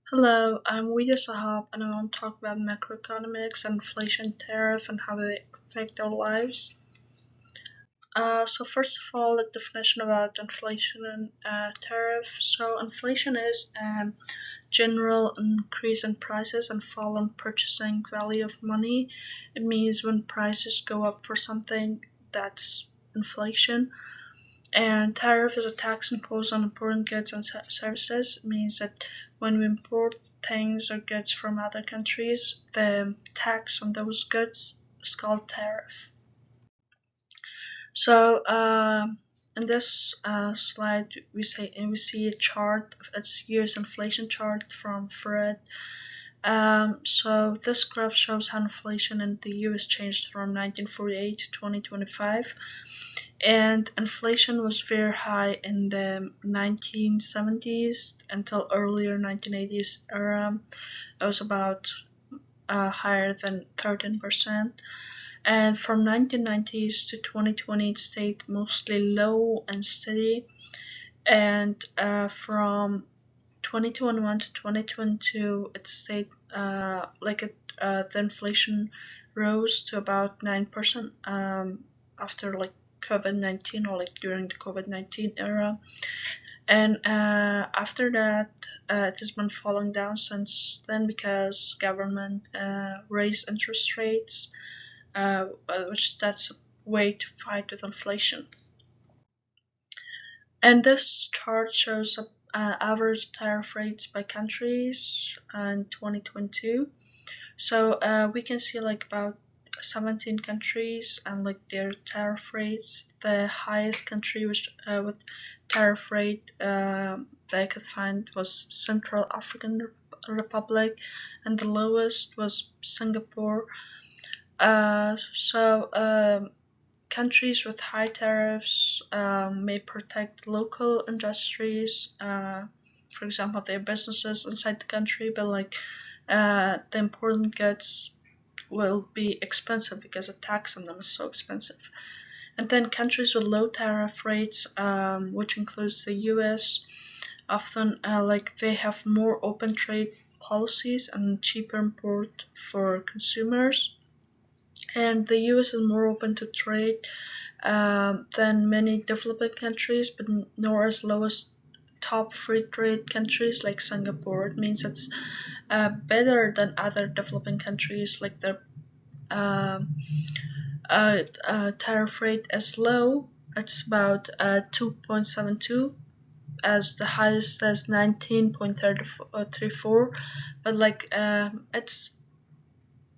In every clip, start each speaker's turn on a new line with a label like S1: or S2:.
S1: Hello, I'm Vida Sahab, and I want to talk about macroeconomics, inflation, tariff, and how they affect our lives. So first of all, the definition about inflation and tariff. So inflation is general increase in prices and fall in purchasing value of money. It means when prices go up for something, that's inflation. And tariff is a tax imposed on important goods and services. It means that when we import things or goods from other countries, the tax on those goods is called tariff. So in this slide, we see a chart. It's US inflation chart from Fred. So this graph shows how inflation in the US changed from 1948 to 2025. And inflation was very high in the 1970s until earlier 1980s era. It was about higher than 13%. And from 1990s to 2020, it stayed mostly low and steady. And from 2021 to 2022, it stayed the inflation rose to about 9% after like COVID-19 or like during the COVID-19 era. And after that, it has been falling down since then because government raised interest rates, which that's a way to fight with inflation. And this chart shows average tariff rates by countries in 2022. So we can see like about 17 countries and like their tariff rates. The highest country with tariff rate that I could find was Central African Republic, and the lowest was Singapore. Countries with high tariffs may protect local industries, for example, their businesses inside the country, but the important goods will be expensive because the tax on them is so expensive. And then countries with low tariff rates, which includes the US, often they have more open trade policies and cheaper import for consumers. And the US is more open to trade than many developing countries, but nor as low as top free trade countries like Singapore. It means it's better than other developing countries, like their tariff rate is low. It's about 2.72, as the highest as 19.34, but it's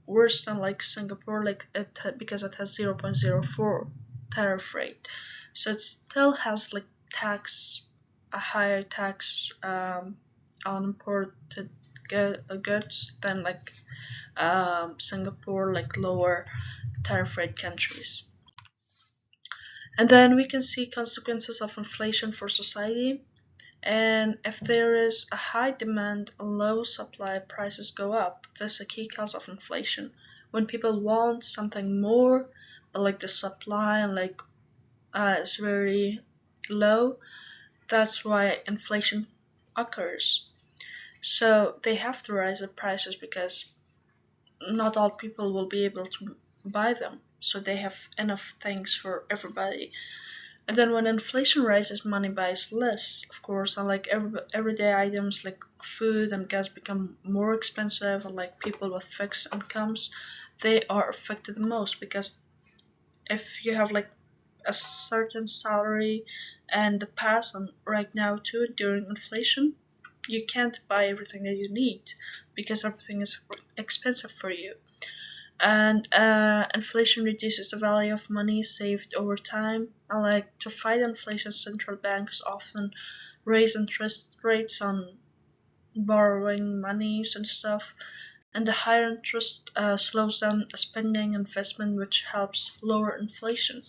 S1: worse than like Singapore, because it has 0.04 tariff rate. So it still has like a higher tax on imported goods than Singapore, like lower tariff rate countries. And then we can see consequences of inflation for society. And if there is a high demand and low supply, prices go up. This is a key cause of inflation. When people want something more, but like the supply and is very low, that's why inflation occurs. So they have to raise the prices because not all people will be able to buy them. So they have enough things for everybody. And then when inflation rises, money buys less, of course, and like everyday items like food and gas become more expensive, and like people with fixed incomes, they are affected the most because if you have like a certain salary and the pass on right now too during inflation, you can't buy everything that you need because everything is expensive for you. And inflation reduces the value of money saved over time. And to fight inflation, central banks often raise interest rates on borrowing monies and stuff. And the higher interest slows down spending and investment, which helps lower inflation.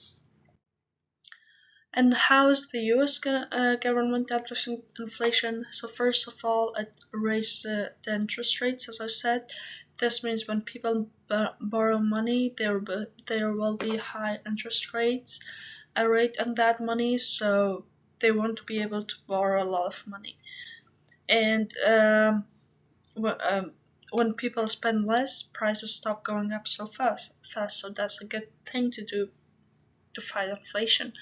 S1: And how is the U.S. Government addressing inflation? So first of all, it raised the interest rates, as I said. This means when people borrow money, there will be high interest rates, a rate on that money, so they want to be able to borrow a lot of money. And when people spend less, prices stop going up so fast. So that's a good thing to do to fight inflation.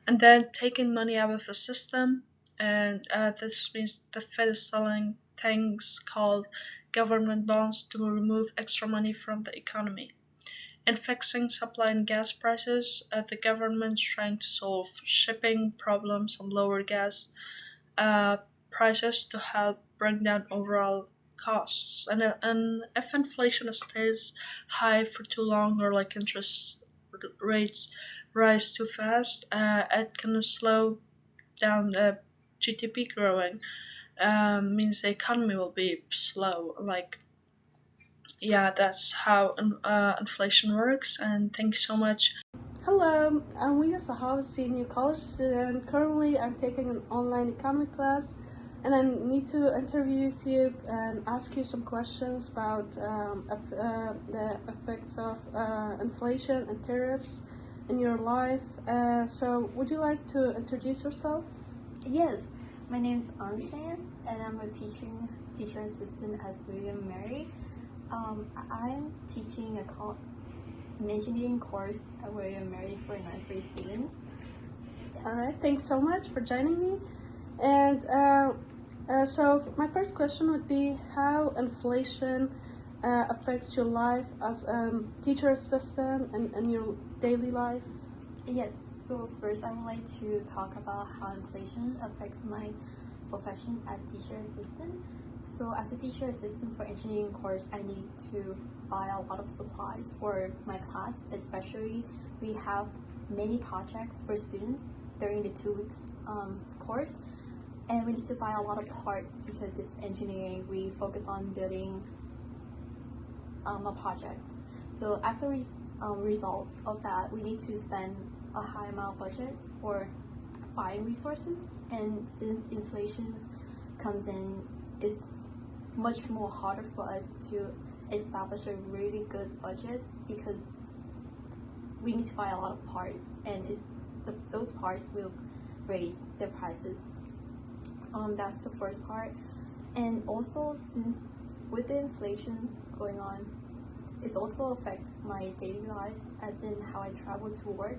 S1: And then taking money out of the system, and this means the Fed is selling things called government bonds to remove extra money from the economy. And fixing supply and gas prices, the government's trying to solve shipping problems and lower gas uh, prices to help bring down overall costs. And if inflation stays high for too long, or like interest rates rise too fast, it can slow down the GDP growing. Means the economy will be slow. Like, yeah, that's how inflation works. And thanks so much.
S2: Hello, I'm Wida Sahab, a senior college student. Currently, I'm taking an online economic class, and I need to interview with you and ask you some questions about the effects of inflation and tariffs in your life. So, would you like to introduce yourself?
S3: Yes, my name is Ansan, and I'm a teacher assistant at William Mary. I'm teaching an engineering course at William Mary for 9th grade students. Yes.
S2: All right, thanks so much for joining me. And so my first question would be how inflation affects your life as a teacher assistant and your daily life.
S3: Yes, so first I would like to talk about how inflation affects my profession as teacher assistant. So as a teacher assistant for engineering course, I need to buy a lot of supplies for my class, especially we have many projects for students during the 2 weeks course, and we need to buy a lot of parts because it's engineering. We focus on building a project. So as a result of that, we need to spend a high amount of budget for buying resources, and since inflation comes in, it's much more harder for us to establish a really good budget because we need to buy a lot of parts, and those parts will raise their prices. That's the first part. And also, since with the inflations going on, it's also affect my daily life, as in how I travel to work.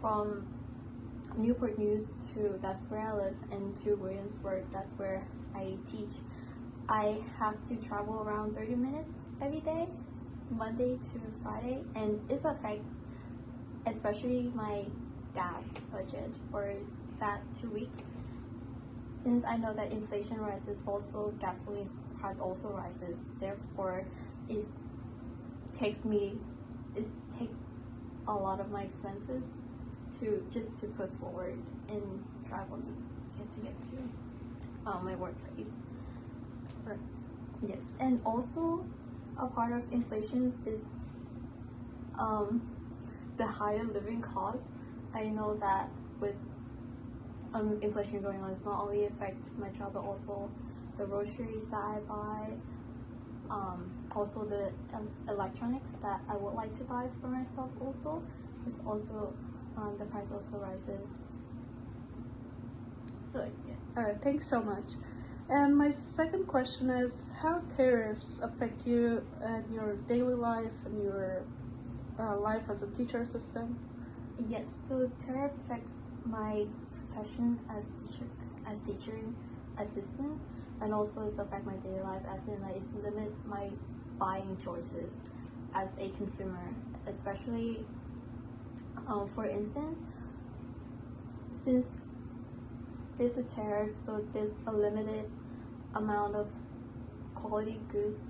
S3: From Newport News to that's where I live, and to Williamsburg, that's where I teach. I have to travel around 30 minutes every day, Monday to Friday, and it affects especially my gas budget for that 2 weeks. Since I know that inflation rises, also gasoline price also rises. Therefore, it takes a lot of my expenses to put forward in traveling to get to my workplace.
S2: Right.
S3: Yes, and also a part of inflation is the higher living cost. I know that with inflation going on, it's not only affect my job, but also the groceries that I buy, also the electronics that I would like to buy for myself. Also, it's also the price also rises. So yeah.
S2: All right, thanks so much. And my second question is how tariffs affect you and your daily life and your life as a teacher assistant.
S3: Yes, so tariff affects my profession as teacher assistant, and also it's affect my daily life, as in like it's limit my buying choices as a consumer, especially for instance, since there's a tariff, so there's a limited amount of quality goods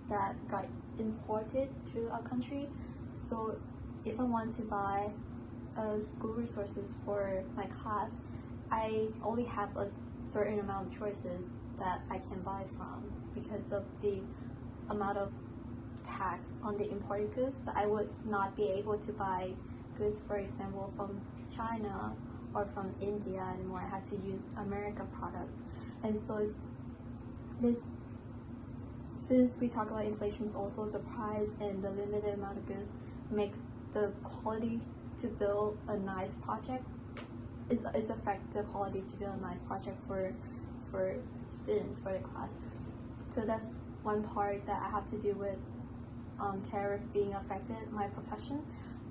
S3: that got imported to our country. So if I want to buy school resources for my class, I only have a certain amount of choices that I can buy from because of the amount of tax on the imported goods. I would not be able to buy goods, for example, from China or from India anymore. I had to use American products. And so since we talk about inflation, also the price and the limited amount of goods makes the quality to build a nice project is affect the quality to build a nice project for students for the class. So that's one part that I have to do with tariff being affected my profession,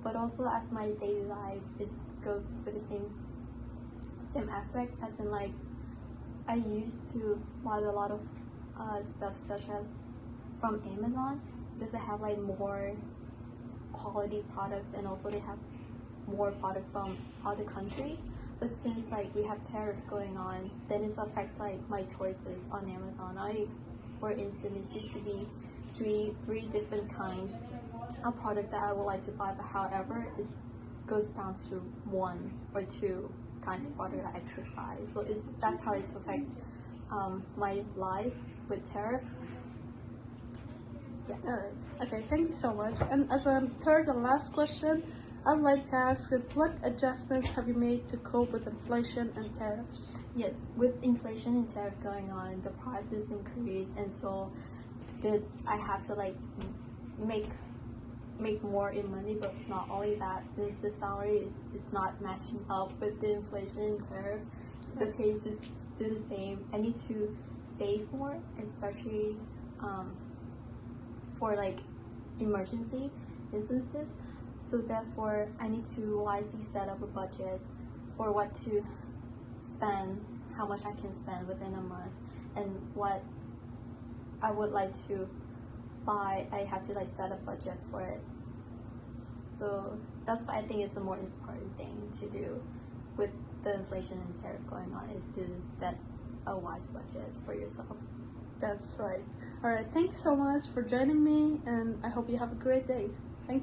S3: but also as my daily life goes with the same aspect, as in like I used to buy a lot of stuff such as from Amazon because they have like more quality products, and also they have more product from other countries. But since like we have tariff going on, then it affects like my choices on Amazon. For instance, it used to be three different kinds of product that I would like to buy, but however, it goes down to one or two kinds of product that I could buy. So that's how it's affect my life with tariff. Yes.
S2: All right. Okay. Thank you so much. And as a third and last question, I'd like to ask, what adjustments have you made to cope with inflation and tariffs?
S3: Yes, with inflation and tariff going on, the prices increase, and so did I have to like make more in money. But not only that, since the salary is not matching up with the inflation and tariff, the pace is still the same. I need to save more, especially for like emergency instances. So therefore, I need to wisely set up a budget for what to spend, how much I can spend within a month, and what I would like to buy. I have to like set a budget for it. So that's what I think is the more important thing to do with the inflation and tariff going on, is to set a wise budget for yourself.
S2: That's right. All right. Thank you so much for joining me, and I hope you have a great day.